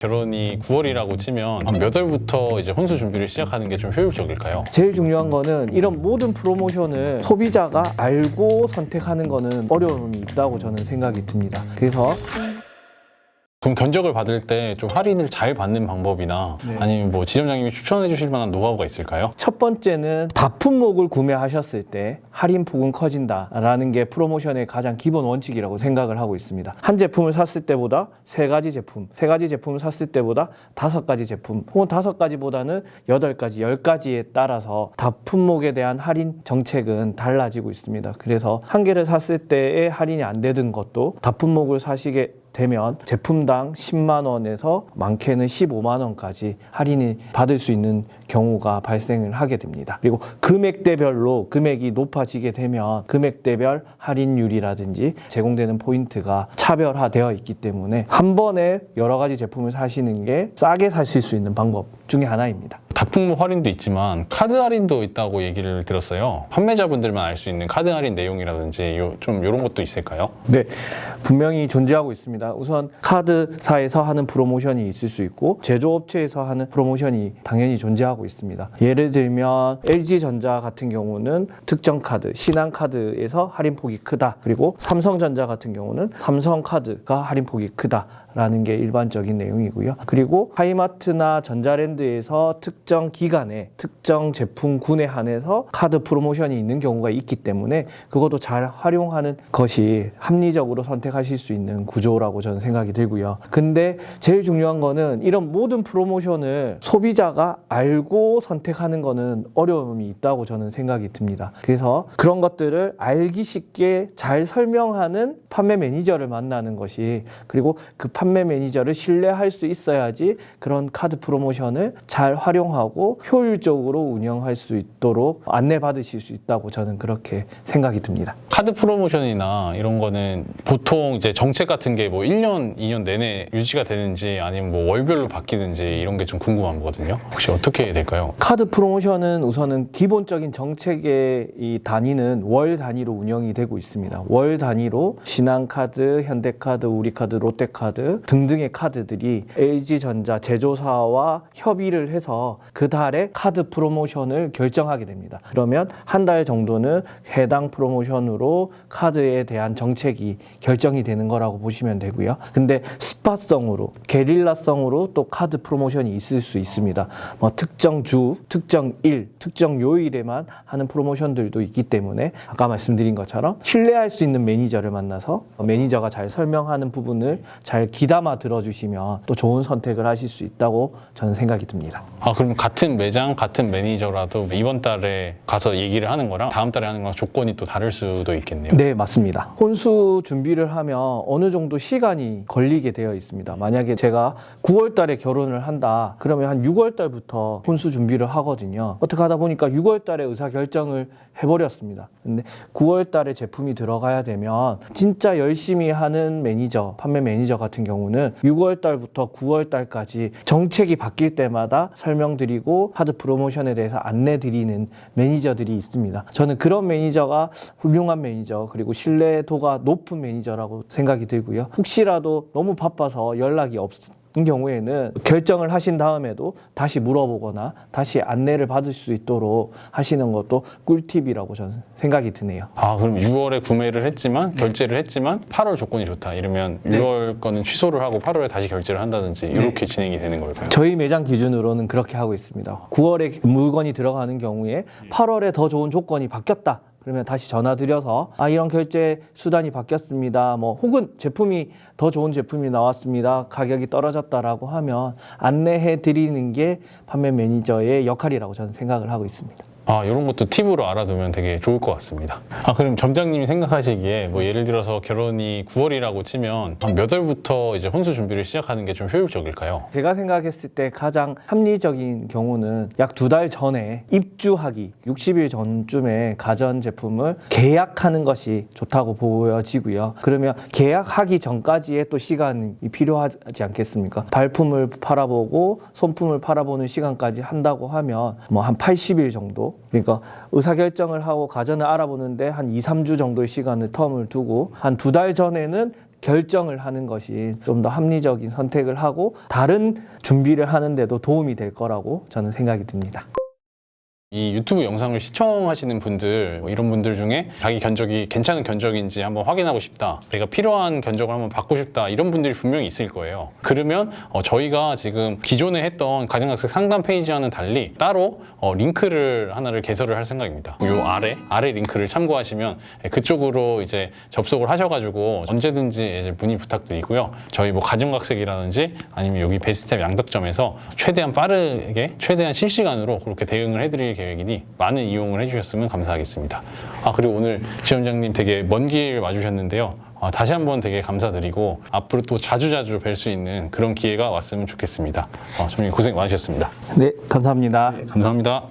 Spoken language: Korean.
결혼이 9월이라고 치면 몇 월부터 이제 혼수 준비를 시작하는 게 좀 효율적일까요? 제일 중요한 거는 이런 모든 프로모션을 소비자가 알고 선택하는 거는 어려움이 있다고 저는 생각이 듭니다. 그래서 그럼 견적을 받을 때 좀 할인을 잘 받는 방법이나 아니면 뭐 지점장님이 추천해 주실 만한 노하우가 있을까요? 첫 번째는 다품목을 구매하셨을 때 할인폭은 커진다라는 게 프로모션의 가장 기본 원칙이라고 생각을 하고 있습니다. 한 제품을 샀을 때보다 세 가지 제품을 샀을 때보다 5가지 제품, 혹은 5가지보다는 8가지, 10가지에 따라서 다품목에 대한 할인 정책은 달라지고 있습니다. 그래서 한 개를 샀을 때에 할인이 안 되던 것도 다품목을 사시게 되면 제품당 10만 원에서 많게는 15만 원까지 할인이 받을 수 있는 경우가 발생을 하게 됩니다. 그리고 금액대별로 금액이 높아지게 되면 금액대별 할인율이라든지 제공되는 포인트가 차별화되어 있기 때문에 한 번에 여러 가지 제품을 사시는 게 싸게 사실 수 있는 방법 중에 하나입니다. 다품목 할인도 있지만 카드 할인도 있다고 얘기를 들었어요. 판매자분들만 알 수 있는 카드 할인 내용이라든지 좀 이런 것도 있을까요? 네, 분명히 존재하고 있습니다. 우선 카드사에서 하는 프로모션이 있을 수 있고 제조업체에서 하는 프로모션이 당연히 존재하고 있습니다. 예를 들면 LG전자 같은 경우는 특정 카드, 신한카드에서 할인폭이 크다. 그리고 삼성전자 같은 경우는 삼성카드가 할인폭이 크다. 라는 게 일반적인 내용이고요. 그리고 하이마트나 전자랜드에서 특정 기간에 특정 제품군에 한해서 카드 프로모션이 있는 경우가 있기 때문에 그것도 잘 활용하는 것이 합리적으로 선택하실 수 있는 구조라고 저는 생각이 들고요. 근데 제일 중요한 거는 이런 모든 프로모션을 소비자가 알고 선택하는 거는 어려움이 있다고 저는 생각이 듭니다. 그래서 그런 것들을 알기 쉽게 잘 설명하는 판매 매니저를 만나는 것이, 그리고 그 판매 매니저를 신뢰할 수 있어야지 그런 카드 프로모션을 잘 활용하고 효율적으로 운영할 수 있도록 안내받으실 수 있다고 저는 그렇게 생각이 듭니다. 카드 프로모션이나 이런 거는 보통 이제 정책 같은 게 뭐 1년, 2년 내내 유지가 되는지 아니면 뭐 월별로 바뀌는지 이런 게 좀 궁금하거든요. 혹시 어떻게 될까요? 카드 프로모션은 우선은 기본적인 정책의 이 단위는 월 단위로 운영이 되고 있습니다. 월 단위로 신한카드, 현대카드, 우리카드, 롯데카드 등등의 카드들이 LG전자 제조사와 협의를 해서 그 달에 카드 프로모션을 결정하게 됩니다. 그러면 한 달 정도는 해당 프로모션으로 카드에 대한 정책이 결정이 되는 거라고 보시면 되고요. 근데 스팟성으로, 게릴라성으로 또 카드 프로모션이 있을 수 있습니다. 뭐 특정 주, 특정 일, 특정 요일에만 하는 프로모션들도 있기 때문에 아까 말씀드린 것처럼 신뢰할 수 있는 매니저를 만나서 매니저가 잘 설명하는 부분을 잘 귀담아 들어주시면 또 좋은 선택을 하실 수 있다고 저는 생각이 듭니다. 그럼 같은 매장, 같은 매니저라도 이번 달에 가서 얘기를 하는 거랑 다음 달에 하는 거랑 조건이 또 다를 수도 있겠네요. 네, 맞습니다. 혼수 준비를 하면 어느 정도 시간이 걸리게 되어 있습니다. 만약에 제가 9월 달에 결혼을 한다, 그러면 한 6월 달부터 혼수 준비를 하거든요. 어떻게 하다 보니까 6월 달에 의사결정을 해버렸습니다. 근데 9월 달에 제품이 들어가야 되면 진짜 열심히 하는 매니저, 판매 매니저 같은 경우는 6월 달부터 9월 달까지 정책이 바뀔 때마다 설명드리고 카드 프로모션에 대해서 안내드리는 매니저들이 있습니다. 저는 그런 매니저가 훌륭한 매니저, 그리고 신뢰도가 높은 매니저라고 생각이 들고요. 혹시라도 너무 바빠서 연락이 없는 경우에는 결정을 하신 다음에도 다시 물어보거나 다시 안내를 받을 수 있도록 하시는 것도 꿀팁이라고 저는 생각이 드네요. 그럼 6월에 구매를 했지만 결제를 했지만 8월 조건이 좋다 이러면 6월 거는 취소를 하고 8월에 다시 결제를 한다든지 이렇게 진행이 되는 걸까요? 저희 매장 기준으로는 그렇게 하고 있습니다. 9월에 물건이 들어가는 경우에 8월에 더 좋은 조건이 바뀌었다. 그러면 다시 전화 드려서 이런 결제 수단이 바뀌었습니다. 혹은 제품이 더 좋은 제품이 나왔습니다. 가격이 떨어졌다라고 하면 안내해 드리는 게 판매 매니저의 역할이라고 저는 생각을 하고 있습니다. 이런 것도 팁으로 알아두면 되게 좋을 것 같습니다. 그럼 점장님이 생각하시기에 뭐 예를 들어서 결혼이 9월이라고 치면 몇 월부터 이제 혼수 준비를 시작하는 게 좀 효율적일까요? 제가 생각했을 때 가장 합리적인 경우는 약 2달 전에 입주하기 60일 전쯤에 가전제품을 계약하는 것이 좋다고 보여지고요. 그러면 계약하기 전까지의 또 시간이 필요하지 않겠습니까? 발품을 팔아보고 손품을 팔아보는 시간까지 한다고 하면 한 80일 정도 정도, 그러니까 의사결정을 하고 가전을 알아보는데 한 2, 3주 정도의 시간을 텀을 두고 한 2달 전에는 결정을 하는 것이 좀 더 합리적인 선택을 하고 다른 준비를 하는데도 도움이 될 거라고 저는 생각이 듭니다. 이 유튜브 영상을 시청하시는 분들, 뭐 이런 분들 중에 자기 견적이 괜찮은 견적인지 한번 확인하고 싶다, 내가 필요한 견적을 한번 받고 싶다, 이런 분들이 분명히 있을 거예요. 그러면 저희가 지금 기존에 했던 가정학습 상담 페이지와는 달리 따로 링크를 하나를 개설을 할 생각입니다. 요 아래 링크를 참고하시면 그쪽으로 이제 접속을 하셔가지고 언제든지 이제 문의 부탁드리고요. 저희 뭐 가정학습이라든지 아니면 여기 베스트랩 양덕점에서 최대한 빠르게, 최대한 실시간으로 그렇게 대응을 해드릴 계획이니 많은 이용을 해주셨으면 감사하겠습니다. 그리고 오늘 지원장님 되게 먼 길 와주셨는데요. 다시 한번 되게 감사드리고 앞으로 또 자주자주 뵐 수 있는 그런 기회가 왔으면 좋겠습니다. 정말 고생 많으셨습니다. 네, 감사합니다. 감사합니다.